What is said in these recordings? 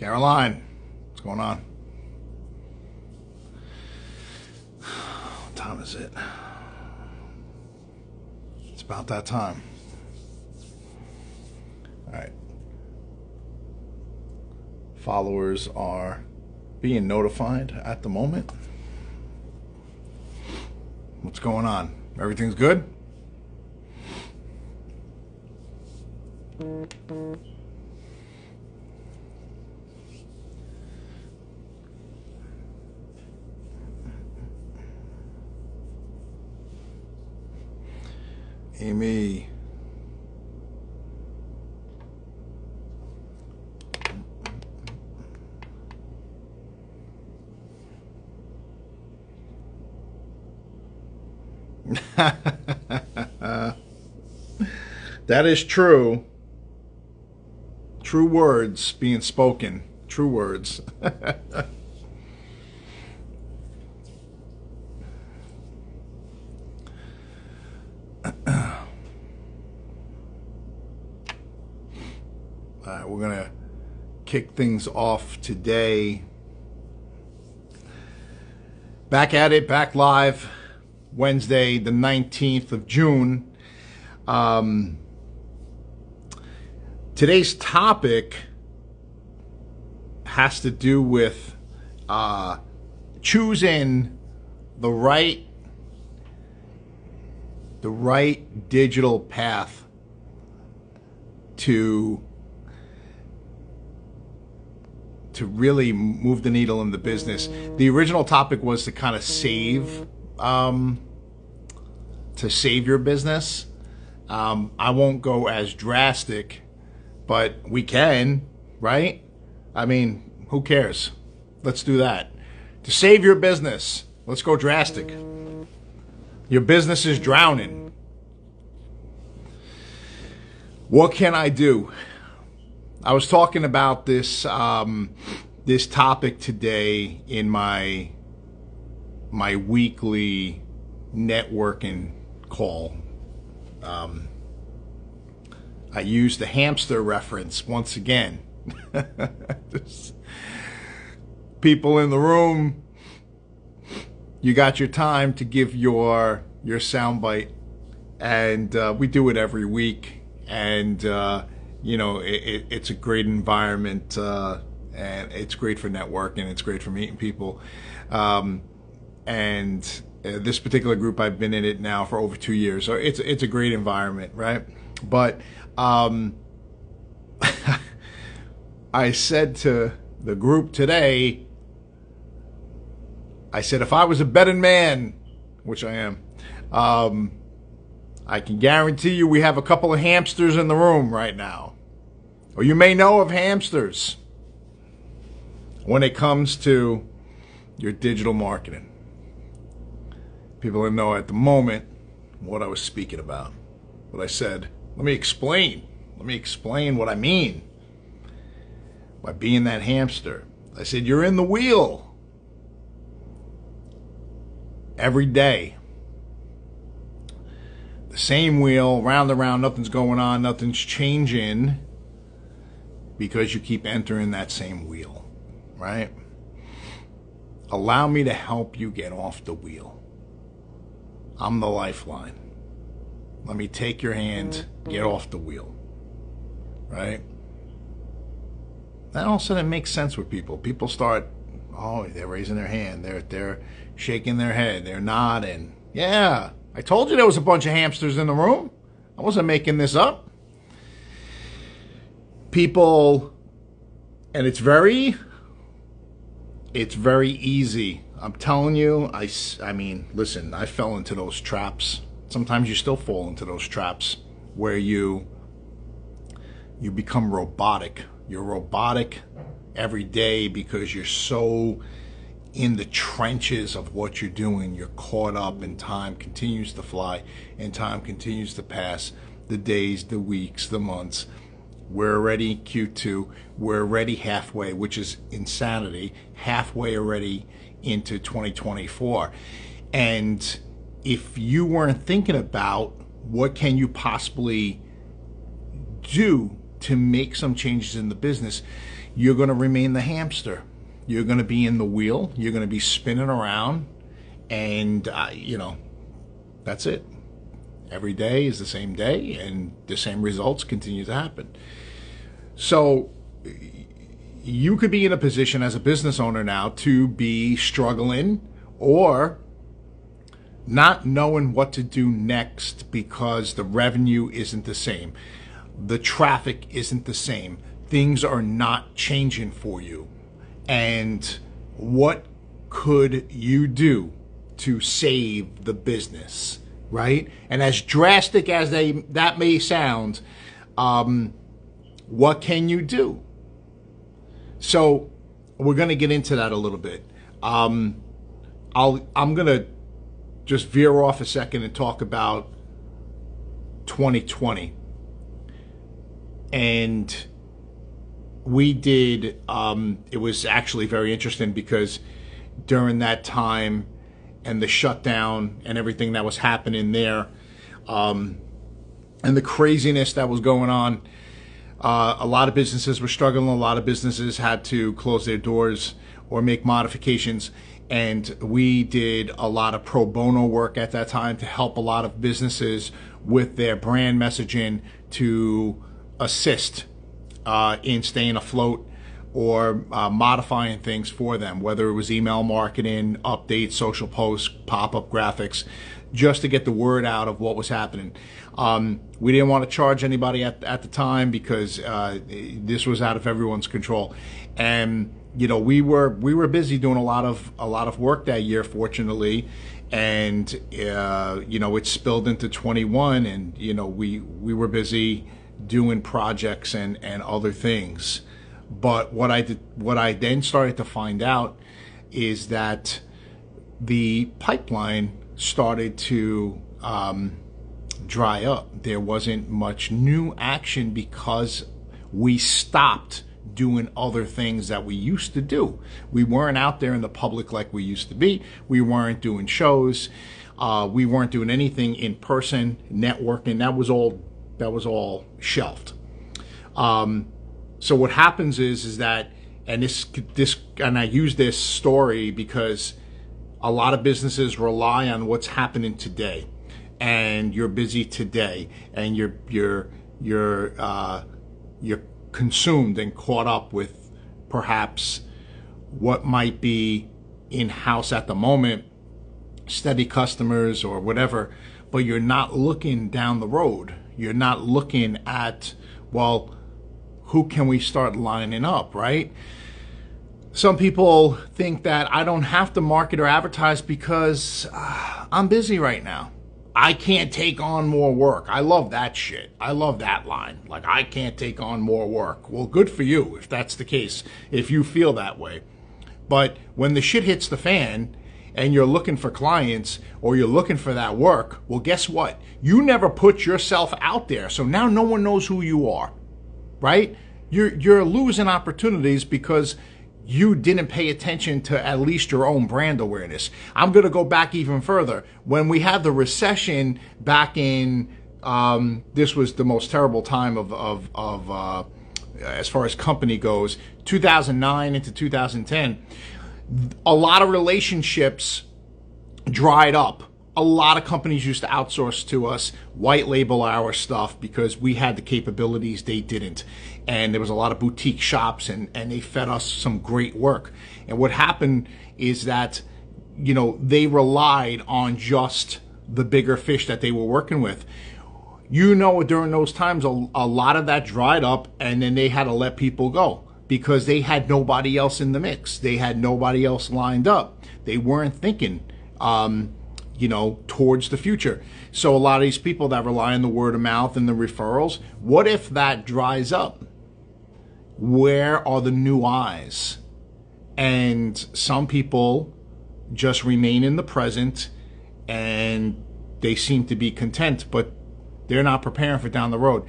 Caroline, what's going on? What time is it? It's about that time. All right. Followers are being notified at the moment. What's going on? Everything's good? Amy. That is true. True words being spoken. True words. We're going to kick things off today. Back at it, back live, Wednesday, the 19th of June. Today's topic has to do with choosing the right digital path to really move the needle in the business. The original topic was to kind of save your business. I won't go as drastic, but we can, right? I mean, who cares? Let's do that. To save your business, let's go drastic. Your business is drowning. What can I do? I was talking about this this topic today in my weekly networking call. I used the hamster reference once again. People in the room, you got your time to give your soundbite, and we do it every week, and it's a great environment, and it's great for networking. It's great for meeting people, and this particular group, I've been in it now for over 2 years, so it's a great environment, right? But I said to the group today, I said, if I was a betting man, which I am, I can guarantee you we have a couple of hamsters in the room right now. Or you may know of hamsters when it comes to your digital marketing. People don't know at the moment what I was speaking about. But I said, let me explain what I mean by being that hamster. I said, you're in the wheel every day. The same wheel, round and round, nothing's going on, nothing's changing, because you keep entering that same wheel, right? Allow me to help you get off the wheel. I'm the lifeline. Let me take your hand, get off the wheel, right? Then all of a sudden it makes sense with people. People start, oh, they're raising their hand, they're shaking their head, they're nodding. Yeah, I told you there was a bunch of hamsters in the room. I wasn't making this up. People, and it's very easy. I'm telling you, I mean, listen, I fell into those traps. Sometimes you still fall into those traps where you become robotic. You're robotic every day because you're so in the trenches of what you're doing. You're caught up, and time continues to fly, and time continues to pass. The days, the weeks, the months. We're already Q2. We're already halfway, which is insanity, halfway already into 2024. And if you weren't thinking about what can you possibly do to make some changes in the business, you're going to remain the hamster. You're going to be in the wheel. You're going to be spinning around, and that's it. Every day is the same day, and the same results continue to happen. So you could be in a position as a business owner now to be struggling or not knowing what to do next because the revenue isn't the same. The traffic isn't the same. Things are not changing for you. And what could you do to save the business, right? And as drastic as that may sound, what can you do? So we're going to get into that a little bit. I'm going to just veer off a second and talk about 2020. And we did, it was actually very interesting because during that time and the shutdown and everything that was happening there, and the craziness that was going on, a lot of businesses were struggling. A lot of businesses had to close their doors or make modifications. And we did a lot of pro bono work at that time to help a lot of businesses with their brand messaging to assist in staying afloat or modifying things for them, whether it was email marketing, updates, social posts, pop-up graphics, just to get the word out of what was happening. We didn't want to charge anybody at the time because this was out of everyone's control. And we were busy doing a lot of work that year, fortunately, and it spilled into 21, and we were busy doing projects and other things. But what I then started to find out is that the pipeline started to dry up. There wasn't much new action because we stopped doing other things that we used to do. We weren't out there in the public like we used to be. We weren't doing shows. We weren't doing anything in person, networking. That was all shelved. So what happens is that, and and I use this story because a lot of businesses rely on what's happening today, and you're busy today, and you're consumed and caught up with perhaps what might be in-house at the moment, steady customers or whatever, but you're not looking down the road. You're not looking at, well, who can we start lining up, right? Some people think that I don't have to market or advertise because I'm busy right now. I can't take on more work. I love that shit. I love that line. Like, I can't take on more work. Well, good for you if that's the case, if you feel that way. But when the shit hits the fan and you're looking for clients or you're looking for that work, well, guess what? You never put yourself out there. So now no one knows who you are, right? You're losing opportunities because you didn't pay attention to at least your own brand awareness. I'm going to go back even further. When we had the recession back in, this was the most terrible time of as far as company goes, 2009 into 2010, a lot of relationships dried up. A lot of companies used to outsource to us, white label our stuff because we had the capabilities they didn't. And there was a lot of boutique shops and they fed us some great work. And what happened is that, they relied on just the bigger fish that they were working with. During those times, a lot of that dried up and then they had to let people go because they had nobody else in the mix. They had nobody else lined up. They weren't thinking, towards the future. So a lot of these people that rely on the word of mouth and the referrals, what if that dries up? Where are the new eyes? And some people just remain in the present and they seem to be content, but they're not preparing for down the road.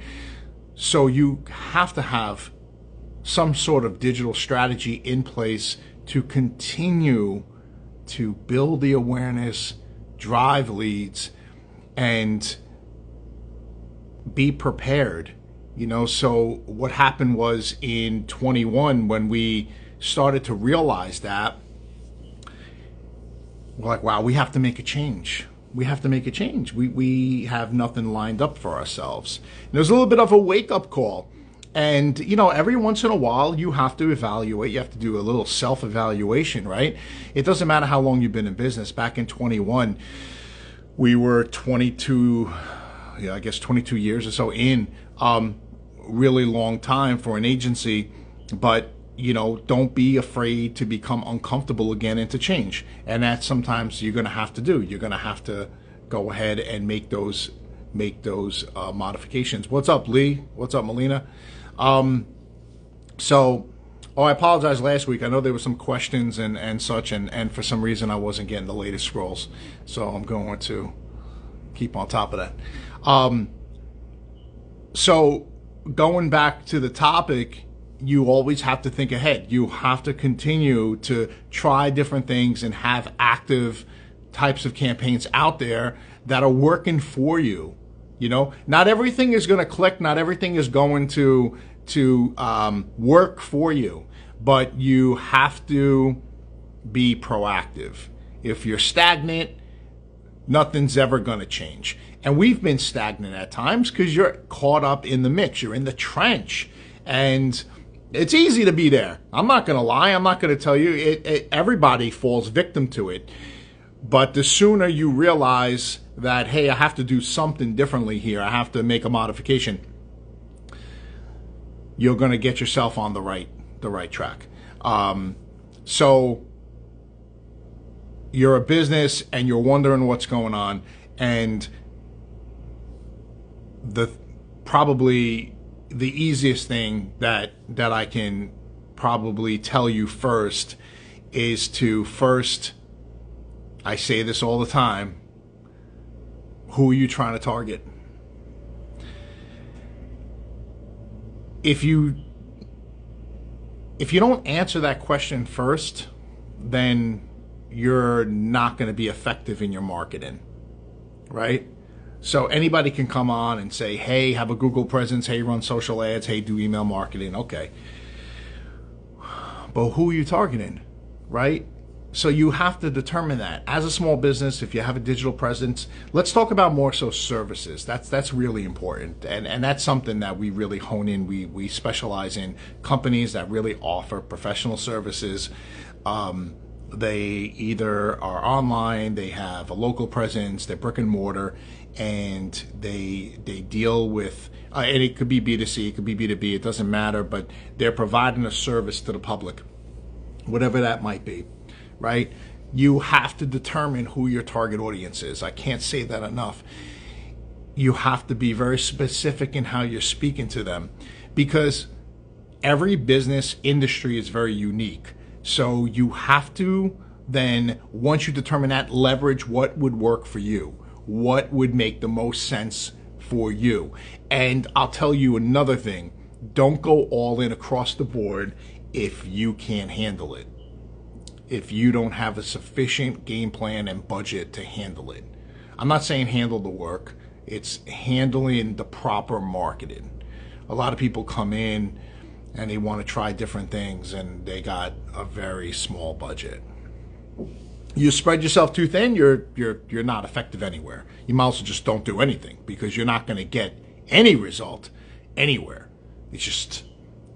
So you have to have some sort of digital strategy in place to continue to build the awareness, drive leads, and be prepared So what happened was in 21, when we started to realize that, we're like, wow, we have to make a change. We have to make a change. We have nothing lined up for ourselves. And there's a little bit of a wake-up call. And, every once in a while, you have to evaluate. You have to do a little self-evaluation, right? It doesn't matter how long you've been in business. Back in 21, we were 22 years or so in. Really long time for an agency. But, don't be afraid to become uncomfortable again and to change. And that sometimes you're going to have to do. You're going to have to go ahead and make those modifications. What's up, Lee? What's up, Melina? I apologize last week. I know there were some questions and such, and for some reason I wasn't getting the latest scrolls. So I'm going to keep on top of that. So going back to the topic, you always have to think ahead. You have to continue to try different things and have active types of campaigns out there that are working for you. Not everything is going to click. Not everything is going to work for you, but you have to be proactive. If you're stagnant, nothing's ever going to change. And we've been stagnant at times because you're caught up in the mix. You're in the trench, and it's easy to be there. I'm not going to lie. I'm not going to tell you. Everybody falls victim to it. But the sooner you realize that, hey, I have to do something differently here, I have to make a modification, you're going to get yourself on the right track. So you're a business and you're wondering what's going on, and probably the easiest thing that I can probably tell you first is to I say this all the time, who are you trying to target? If you don't answer that question first, then you're not going to be effective in your marketing, right? So anybody can come on and say, hey, have a Google presence, hey, run social ads, hey, do email marketing. Okay. But who are you targeting, right? So you have to determine that. As a small business, if you have a digital presence, let's talk about more so services. That's really important. And that's something that we really hone in. We specialize in companies that really offer professional services. They either are online, they have a local presence, they're brick and mortar, and they deal with, and it could be B2C, it could be B2B, it doesn't matter, but they're providing a service to the public, whatever that might be. Right? You have to determine who your target audience is. I can't say that enough. You have to be very specific in how you're speaking to them, because every business industry is very unique. So you have to then, once you determine that, leverage what would work for you, what would make the most sense for you. And I'll tell you another thing, don't go all in across the board if you can't handle it. If you don't have a sufficient game plan and budget to handle it. I'm not saying handle the work, it's handling the proper marketing. A lot of people come in and they want to try different things and they got a very small budget. You spread yourself too thin, you're not effective anywhere. You might also just don't do anything, because you're not going to get any result anywhere. It's just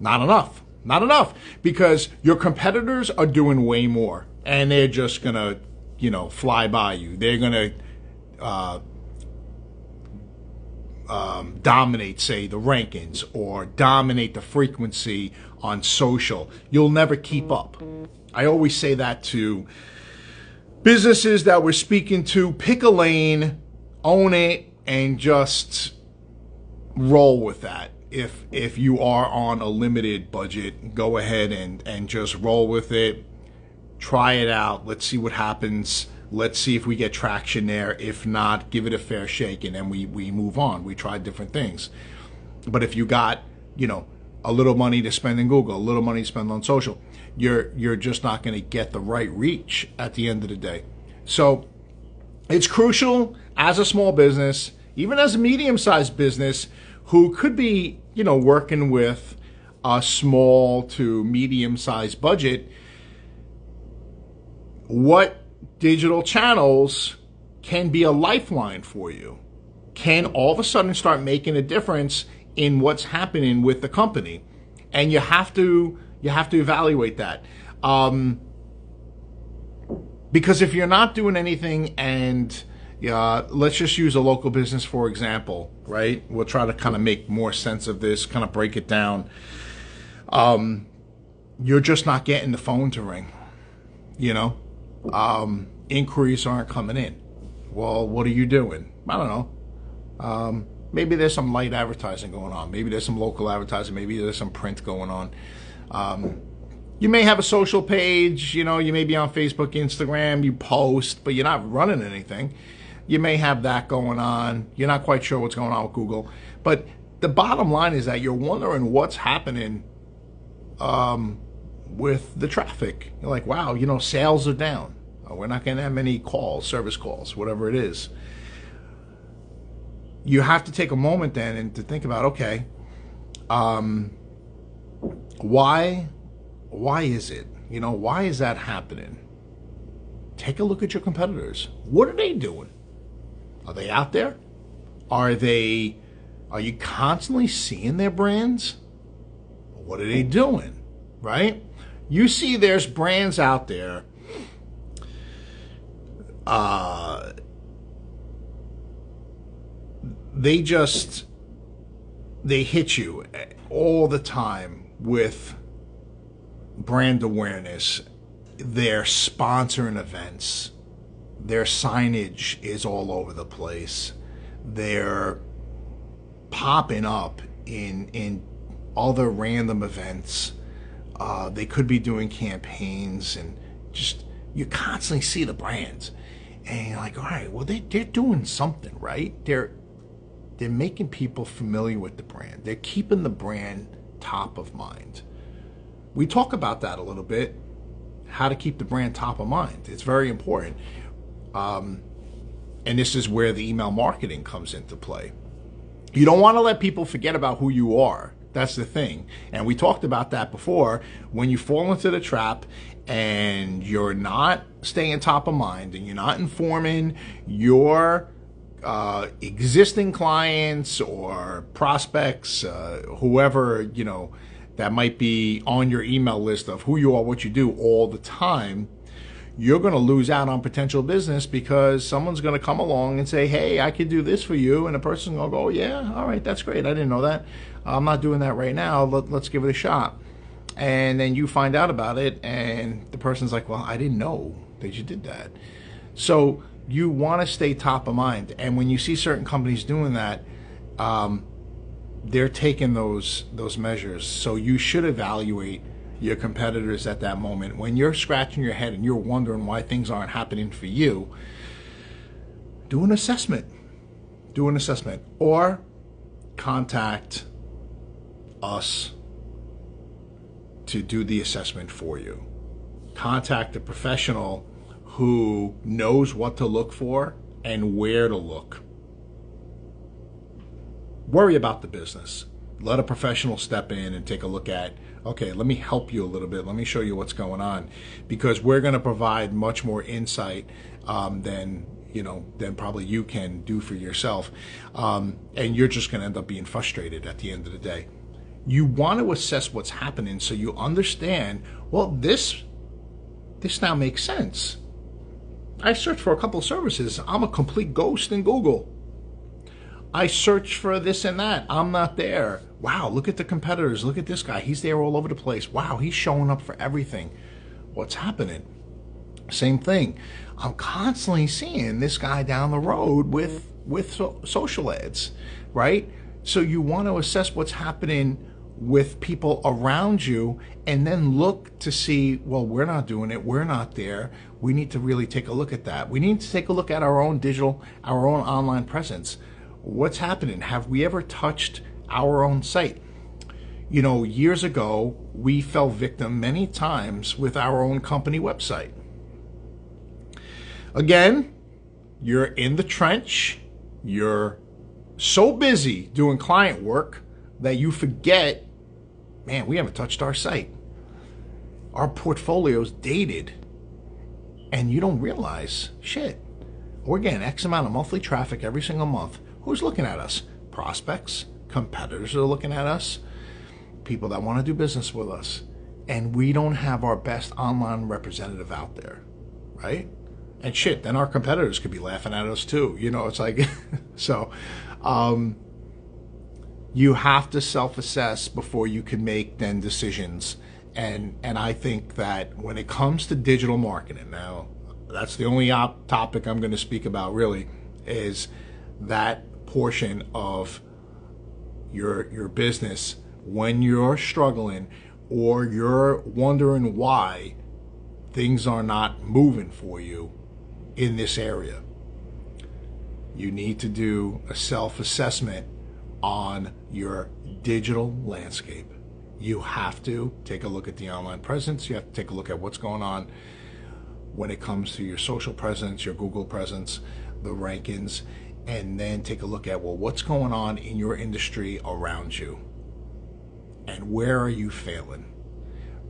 not enough. Not enough, because your competitors are doing way more, and they're just going to, fly by you. They're going to dominate, say, the rankings, or dominate the frequency on social. You'll never keep up. I always say that to businesses that we're speaking to. Pick a lane, own it, and just roll with that. If you are on a limited budget, go ahead and just roll with it. Try it out. Let's see what happens. Let's see if we get traction there. If not, give it a fair shake, and then we move on. We try different things. But if you got, a little money to spend in Google, a little money to spend on social, you're just not going to get the right reach at the end of the day. So it's crucial as a small business, even as a medium-sized business, who could be working with a small to medium-sized budget, what digital channels can be a lifeline for you, can all of a sudden start making a difference in what's happening with the company. And you have to evaluate that. Because if you're not doing anything, and let's just use a local business for example, right? We'll try to kind of make more sense of this, kind of break it down. You're just not getting the phone to ring, inquiries aren't coming in. Well, what are you doing? I don't know. Maybe there's some light advertising going on. Maybe there's some local advertising. Maybe there's some print going on. You may have a social page, you may be on Facebook, Instagram, you post, but you're not running anything. You may have that going on. You're not quite sure what's going on with Google. But the bottom line is that you're wondering what's happening with the traffic. You're like, wow, sales are down. We're not getting that many calls, service calls, whatever it is. You have to take a moment then and to think about, okay, why is it? Why is that happening? Take a look at your competitors. What are they doing? Are they out there? Are you constantly seeing their brands? What are they doing? Right? You see there's brands out there they hit you all the time with brand awareness. They're sponsoring events. Their signage is all over the place. They're popping up in other random events. They could be doing campaigns, and just you constantly see the brands, and you're like, all right, well they're doing something right. They're making people familiar with the brand. They're keeping the brand top of mind. We talk about that a little bit, how to keep the brand top of mind. It's very important. And this is where the email marketing comes into play. You don't want to let people forget about who you are. That's the thing. And we talked about that before. When you fall into the trap and you're not staying top of mind and you're not informing your existing clients or prospects, whoever, that might be on your email list of who you are, what you do all the time, you're going to lose out on potential business because someone's going to come along and say, hey, I could do this for you. And the person's going to go, oh, yeah, all right, that's great. I didn't know that. I'm not doing that right now. Let's give it a shot. And then you find out about it, and the person's like, well, I didn't know that you did that. So you want to stay top of mind. And when you see certain companies doing that, they're taking those measures. So you should evaluate your competitors at that moment. When you're scratching your head and you're wondering why things aren't happening for you, do an assessment. Or contact us to do the assessment for you. Contact a professional who knows what to look for and where to look. Worry about the business. Let a professional step in and take a look at, okay, let me help you a little bit. Let me show you what's going on, because we're going to provide much more insight than probably you can do for yourself. And you're just going to end up being frustrated at the end of the day. You want to assess what's happening so you understand, well, this now makes sense. I searched for a couple of services. I'm a complete ghost in Google. I search for this and that. I'm not there. Wow, look at the competitors. Look at this guy. He's there all over the place. Wow, he's showing up for everything. What's happening? Same thing. I'm constantly seeing this guy down the road with social ads, right? So you want to assess what's happening with people around you, and then look to see, well, we're not doing it. We're not there. We need to really take a look at that. We need to take a look at our own our own online presence. What's happening? Have we ever touched our own site? Years ago, we fell victim many times with our own company website. Again, you're in the trench. You're so busy doing client work, that you forget, man, we haven't touched our site. Our portfolio's dated, and you don't realize, shit, we're getting X amount of monthly traffic every single month. Who's looking at us? Prospects, competitors are looking at us, people that want to do business with us. And we don't have our best online representative out there, right? And shit, then our competitors could be laughing at us too. You know, it's like, so you have to self-assess before you can make then decisions. And I think that when it comes to digital marketing, now that's the only topic I'm going to speak about really, is that portion of your business when you're struggling or you're wondering why things are not moving for you in this area. You need to do a self-assessment on your digital landscape. You have to take a look at the online presence. You have to take a look at what's going on when it comes to your social presence, your Google presence, the rankings, and then take a look at, well, what's going on in your industry around you and where are you failing?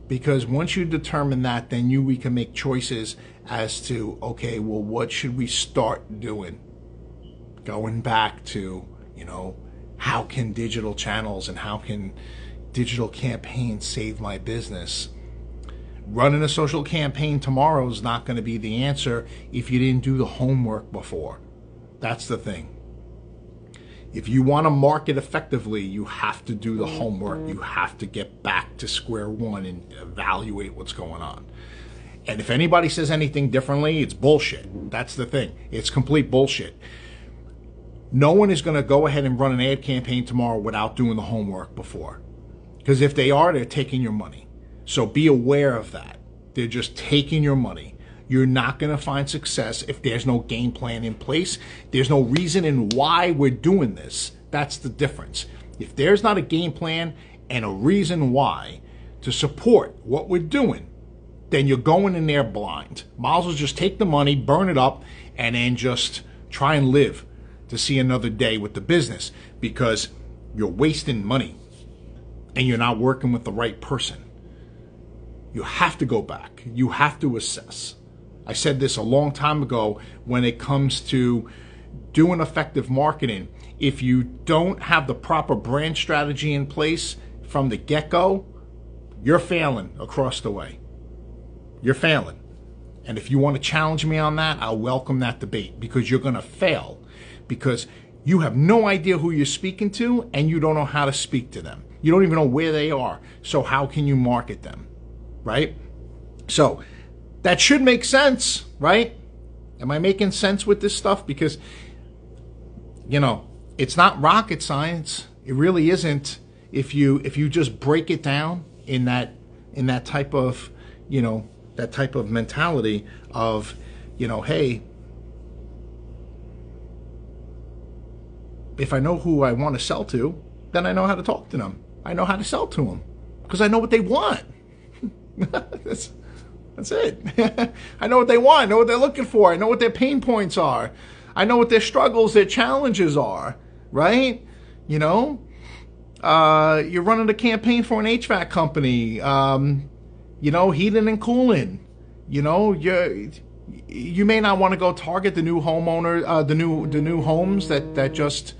Because once you determine that, then we can make choices as to, okay, well, what should we start doing? Going back to, you know, how can digital channels and how can digital campaigns save my business? Running a social campaign tomorrow is not going to be the answer if you didn't do the homework before. That's the thing. If you want to market effectively, you have to do the homework. You have to get back to square one and evaluate what's going on. And if anybody says anything differently, it's bullshit. That's the thing. It's complete bullshit. No one is going to go ahead and run an ad campaign tomorrow without doing the homework before. Because if they are, they're taking your money. So be aware of that. They're just taking your money. You're not going to find success if there's no game plan in place. There's no reason in why we're doing this. That's the difference. If there's not a game plan and a reason why to support what we're doing, then you're going in there blind. Might as well just take the money, burn it up, and then just try and live to see another day with the business, because you're wasting money and you're not working with the right person. You have to go back. You have to assess. I said this a long time ago when it comes to doing effective marketing. If you don't have the proper brand strategy in place from the get-go, you're failing across the way. You're failing. And if you want to challenge me on that, I'll welcome that debate, because you're going to fail because you have no idea who you're speaking to and you don't know how to speak to them. You don't even know where they are. So how can you market them, right? So that should make sense, right? Am I making sense with this stuff? Because, you know, it's not rocket science. It really isn't. If you just break it down in that type of, you know, that type of mentality of, you know, hey, if I know who I want to sell to, then I know how to talk to them. I know how to sell to them because I know what they want. That's it. I know what they want. I know what they're looking for. I know what their pain points are. I know what their struggles, their challenges are, right? You know, you're running a campaign for an HVAC company, you know, heating and cooling. You know, you may not want to go target the new homeowner, the new homes that just,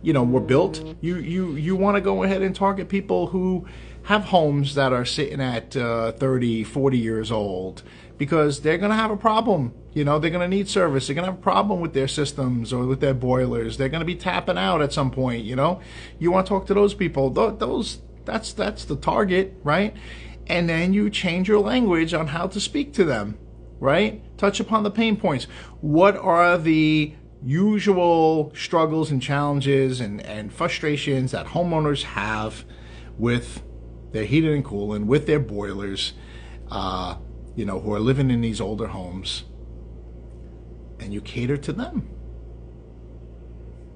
you know, were built. You want to go ahead and target people who have homes that are sitting at 30, 40 years old, because they're going to have a problem. You know, they're going to need service. They're going to have a problem with their systems or with their boilers. They're going to be tapping out at some point, you know. You want to talk to those people. That's the target, right? And then you change your language on how to speak to them, right? Touch upon the pain points. What are the usual struggles and challenges and frustrations that homeowners have with their heating and cooling, with their boilers, you know, who are living in these older homes, and you cater to them.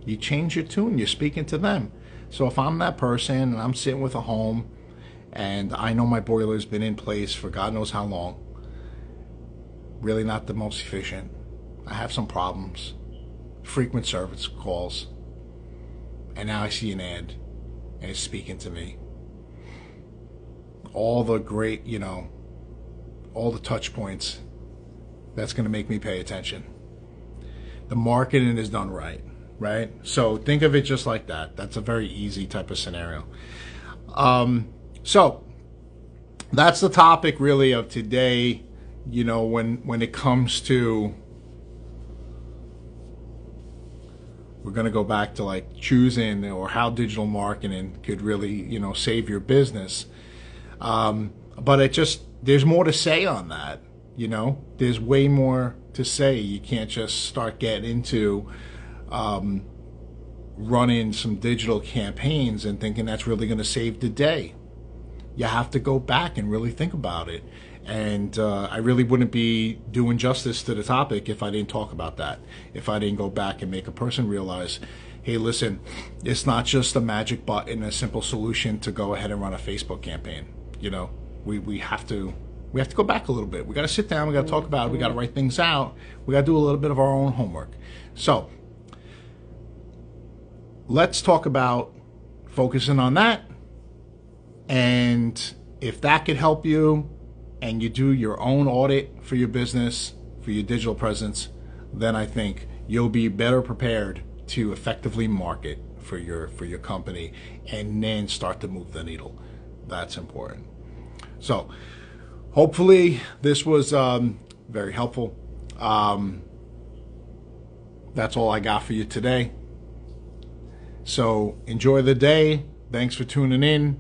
You change your tune, you're speaking to them. So if I'm that person and I'm sitting with a home and I know my boiler's been in place for God knows how long, really not the most efficient, I have some problems, frequent service calls, and now I see an ad and it's speaking to me. All the great, all the touch points, that's going to make me pay attention. The marketing is done right? So think of it just like that. That's a very easy type of scenario. So that's the topic really of today. When it comes to, we're going to go back to like choosing or how digital marketing could really, save your business. But there's more to say on that. There's way more to say. You can't just start getting into running some digital campaigns and thinking that's really going to save the day. You have to go back and really think about it. And I really wouldn't be doing justice to the topic if I didn't talk about that. If I didn't go back and make a person realize, hey, listen, it's not just a magic button, a simple solution to go ahead and run a Facebook campaign. We have to go back a little bit. We got to sit down. We got to talk about it. We got to write things out. We got to do a little bit of our own homework. So let's talk about focusing on that. And if that could help you and you do your own audit for your business, for your digital presence, then I think you'll be better prepared to effectively market for your company and then start to move the needle. That's important. So hopefully this was very helpful. That's all I got for you today. So enjoy the day. Thanks for tuning in.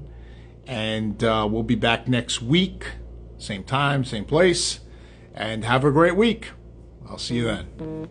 And we'll be back next week. Same time, same place. And have a great week. I'll see you then.